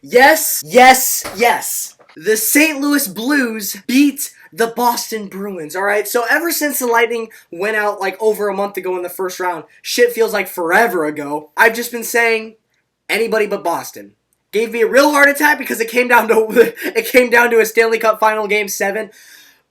Yes, yes, yes. The St. Louis Blues beat the Boston Bruins, alright? So ever since the Lightning went out like over a month ago in the first round, shit feels like forever ago. I've just been saying anybody but Boston. Gave me a real heart attack because it came down to a Stanley Cup final game 7.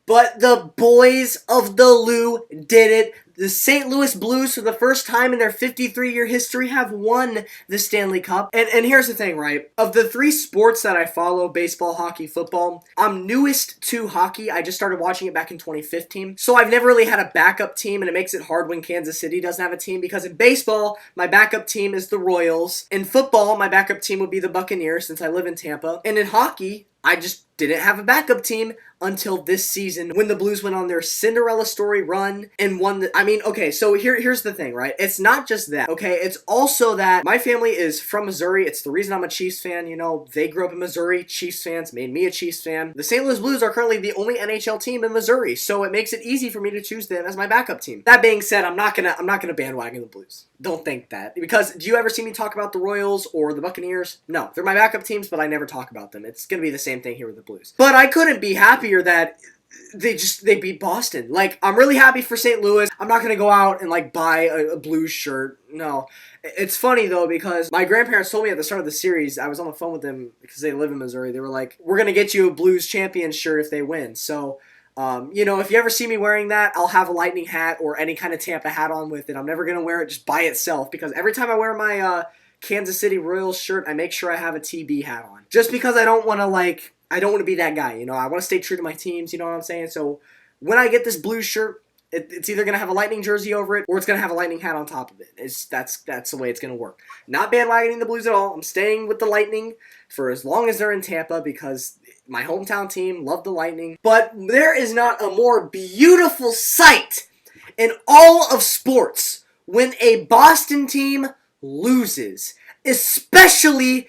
But the boys of the Lou did it. The St. Louis Blues, for the first time in their 53-year history, have won the Stanley Cup. And here's the thing, right? Of the three sports that I follow, baseball, hockey, football, I'm newest to hockey. I just started watching it back in 2015. So I've never really had a backup team, and it makes it hard when Kansas City doesn't have a team, because in baseball, my backup team is the Royals. In football, my backup team would be the Buccaneers, since I live in Tampa. And in hockey, I just didn't have a backup team until this season when the Blues went on their Cinderella story run and won the... I mean, okay, so here's the thing, right? It's not just that, okay? It's also that my family is from Missouri. It's the reason I'm a Chiefs fan, you know. They grew up in Missouri. Chiefs fans made me a Chiefs fan. The St. Louis Blues are currently the only NHL team in Missouri, so it makes it easy for me to choose them as my backup team. That being said, I'm not gonna bandwagon the Blues. Don't think that. Because do you ever see me talk about the Royals or the Buccaneers? No. They're my backup teams, but I never talk about them. It's gonna be the same thing here with the Blues. But I couldn't be happier that they beat Boston. Like, I'm really happy for St. Louis. I'm not gonna go out and like buy a Blues shirt. No. It's funny though, because my grandparents told me at the start of the series, I was on the phone with them because they live in Missouri. They were like, "We're gonna get you a Blues champion shirt if they win." So you know, if you ever see me wearing that, I'll have a Lightning hat or any kind of Tampa hat on with it. I'm never going to wear it just by itself, because every time I wear my Kansas City Royals shirt, I make sure I have a TB hat on. Just because I don't want to be that guy, you know. I want to stay true to my teams, you know what I'm saying? So when I get this blue shirt, it's either going to have a Lightning jersey over it, or it's going to have a Lightning hat on top of it. That's the way it's going to work. Not bandwagoning the Blues at all. I'm staying with the Lightning for as long as they're in Tampa, because my hometown team loved the Lightning. But there is not a more beautiful sight in all of sports when a Boston team loses, especially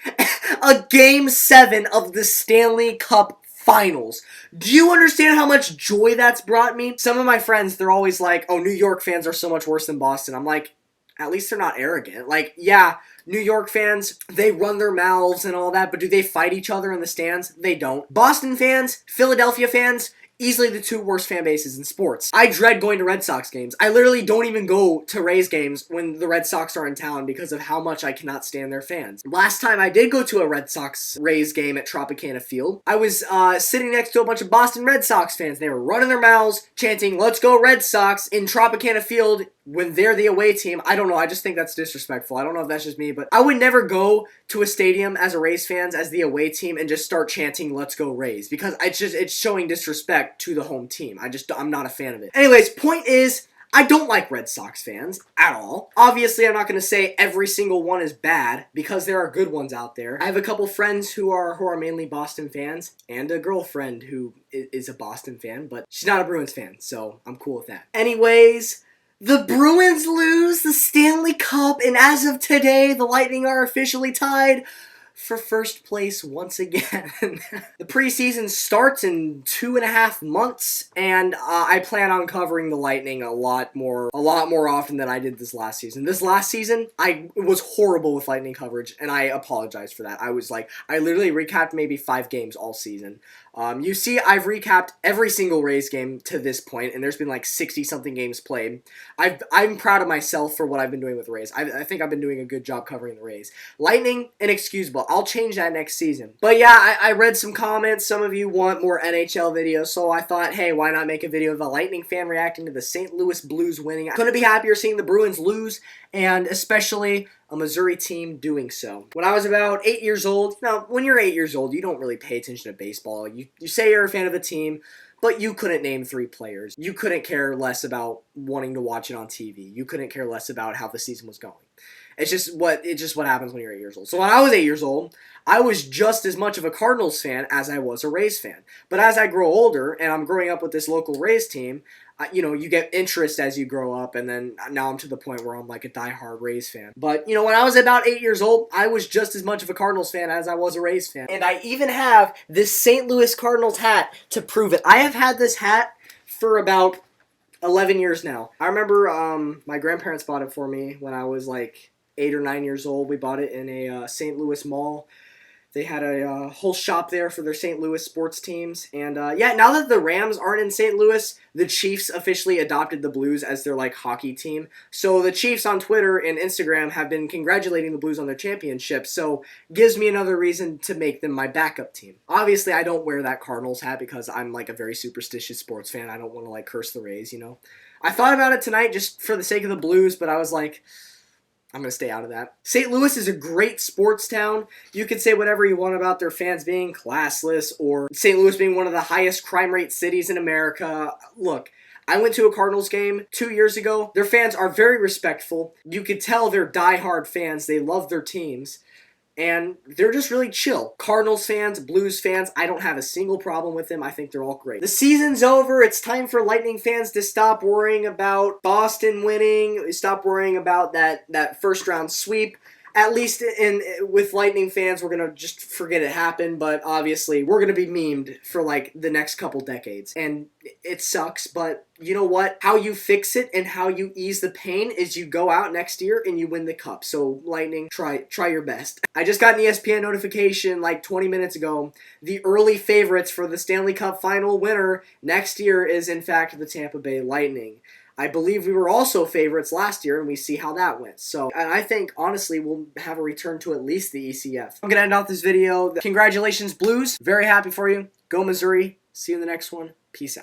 a Game 7 of the Stanley Cup Finals. Do you understand how much joy that's brought me? Some of my friends, they're always like, "Oh, New York fans are so much worse than Boston." I'm like, at least they're not arrogant. Like, yeah, New York fans, they run their mouths and all that, but do they fight each other in the stands? They don't. Boston fans, Philadelphia fans, easily the two worst fan bases in sports. I dread going to Red Sox games. I literally don't even go to Rays games when the Red Sox are in town because of how much I cannot stand their fans. Last time I did go to a Red Sox Rays game at Tropicana Field, I was sitting next to a bunch of Boston Red Sox fans. They were running their mouths, chanting, "Let's go Red Sox," in Tropicana Field when they're the away team. I don't know. I just think that's disrespectful. I don't know if that's just me, but I would never go to a stadium as a Rays fan, as the away team, and just start chanting, "Let's go Rays," because it's showing disrespect to the home team. I'm not a fan of it. Anyways, point is, I don't like Red Sox fans at all. Obviously, I'm not going to say every single one is bad, because there are good ones out there. I have a couple friends who are mainly Boston fans, and a girlfriend who is a Boston fan, but she's not a Bruins fan, so I'm cool with that. Anyways, the Bruins lose the Stanley Cup, and as of today, the Lightning are officially tied for first place once again. The preseason starts in 2.5 months, and I plan on covering the Lightning a lot more often than I did this last season. This last season, I was horrible with Lightning coverage, and I apologize for that. I literally recapped maybe 5 games all season. You see, I've recapped every single Rays game to this point, and there's been like 60-something games played. I'm proud of myself for what I've been doing with the Rays. I think I've been doing a good job covering the Rays. Lightning, inexcusable. I'll change that next season. But yeah, I read some comments. Some of you want more NHL videos, so I thought, hey, why not make a video of a Lightning fan reacting to the St. Louis Blues winning? I couldn't be happier seeing the Bruins lose, and especially a Missouri team doing so. When I was about 8 years old, now, when you're 8 years old, you don't really pay attention to baseball. You say you're a fan of a team, but you couldn't name 3 players. You couldn't care less about wanting to watch it on TV. You couldn't care less about how the season was going. It's just what happens when you're 8 years old. So when I was 8 years old, I was just as much of a Cardinals fan as I was a Rays fan. But as I grow older, and I'm growing up with this local Rays team, you know, you get interest as you grow up, and then now I'm to the point where I'm like a diehard Rays fan. But, you know, when I was about 8 years old, I was just as much of a Cardinals fan as I was a Rays fan. And I even have this St. Louis Cardinals hat to prove it. I have had this hat for about 11 years now. I remember my grandparents bought it for me when I was like 8 or 9 years old. We bought it in a St. Louis mall. They had a whole shop there for their St. Louis sports teams. And yeah, now that the Rams aren't in St. Louis, the Chiefs officially adopted the Blues as their like hockey team. So the Chiefs on Twitter and Instagram have been congratulating the Blues on their championship. So gives me another reason to make them my backup team. Obviously, I don't wear that Cardinals hat because I'm like a very superstitious sports fan. I don't want to like curse the Rays, you know. I thought about it tonight just for the sake of the Blues, but I was like, I'm going to stay out of that. St. Louis is a great sports town. You can say whatever you want about their fans being classless or St. Louis being one of the highest crime rate cities in America. Look, I went to a Cardinals game 2 years ago. Their fans are very respectful. You could tell they're diehard fans. They love their teams. And they're just really chill. Cardinals fans, Blues fans, I don't have a single problem with them. I think they're all great. The season's over. It's time for Lightning fans to stop worrying about Boston winning. Stop worrying about that first round sweep. At least with Lightning fans, we're going to just forget it happened. But obviously, we're going to be memed for like the next couple decades. And it sucks, but you know what? How you fix it and how you ease the pain is you go out next year and you win the cup. So Lightning, try your best. I just got an ESPN notification like 20 minutes ago. The early favorites for the Stanley Cup final winner next year is in fact the Tampa Bay Lightning. I believe we were also favorites last year, and we see how that went. So, and I think, honestly, we'll have a return to at least the ECF. I'm going to end off this video. Congratulations, Blues. Very happy for you. Go Missouri. See you in the next one. Peace out.